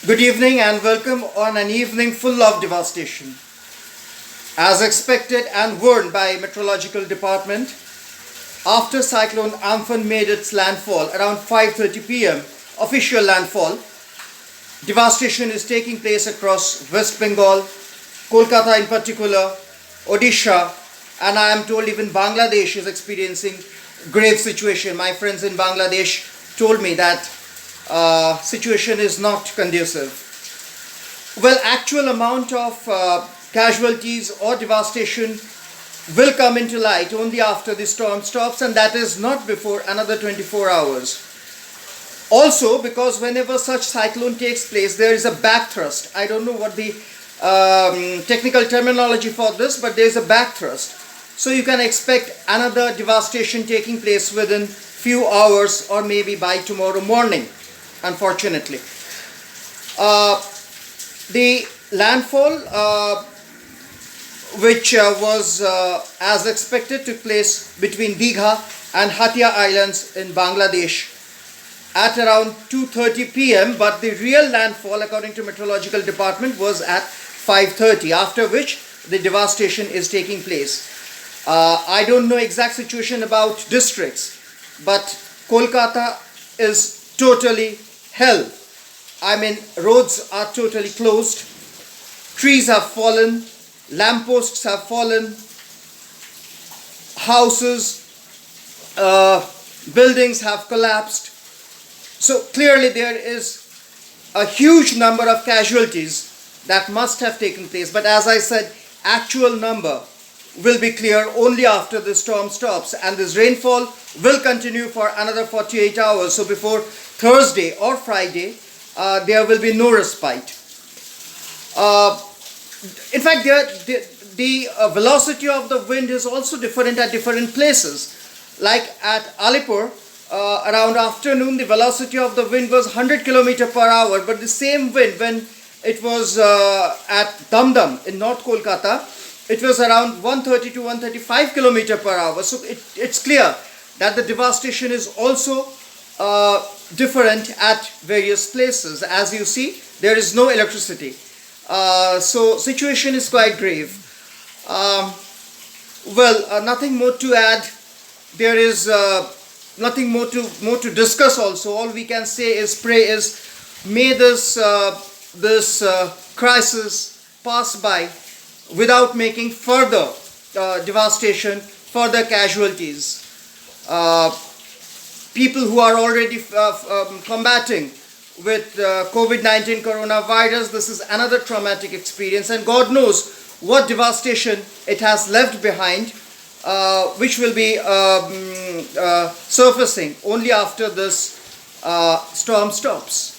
Good evening and welcome on an evening full of devastation. As expected and warned by Meteorological Department, after Cyclone Amphan made its landfall around 5:30 p.m., official landfall, devastation is taking place across West Bengal, Kolkata in particular, Odisha, and I am told even Bangladesh is experiencing grave situation. My friends in Bangladesh told me that situation is not conducive. Well, actual amount of casualties or devastation will come into light only after the storm stops, and that is not before another 24 hours. Also, because whenever such cyclone takes place, there is a back thrust. I don't know what the technical terminology for this, but there is a back thrust. So you can expect another devastation taking place within few hours or maybe by tomorrow morning, unfortunately. The landfall, which was as expected, took place between Digha and Hatia Islands in Bangladesh at around 2:30 p.m. but the real landfall, according to Meteorological Department, was at 5:30, after which the devastation is taking place. I don't know exact situation about districts, but Kolkata is totally hell. I mean, roads are totally closed, trees have fallen, lampposts have fallen, houses, buildings have collapsed. So clearly there is a huge number of casualties that must have taken place. But as I said, actual number will be clear only after the storm stops, and this rainfall will continue for another 48 hours. So before Thursday or Friday, there will be no respite. In fact, the velocity of the wind is also different at different places. Like at Alipore, around afternoon, the velocity of the wind was 100 km per hour, but the same wind when it was at Dum Dum in North Kolkata, it was around 130 to 135 km per hour. So it's clear that the devastation is also different at various places. As you see, there is no electricity. So situation is quite grave. Nothing more to add. There is nothing more to discuss also. All we can say is pray is may this crisis pass by without making further devastation, further casualties. People who are already combating with COVID-19 coronavirus, this is another traumatic experience, and God knows what devastation it has left behind, which will be surfacing only after this storm stops.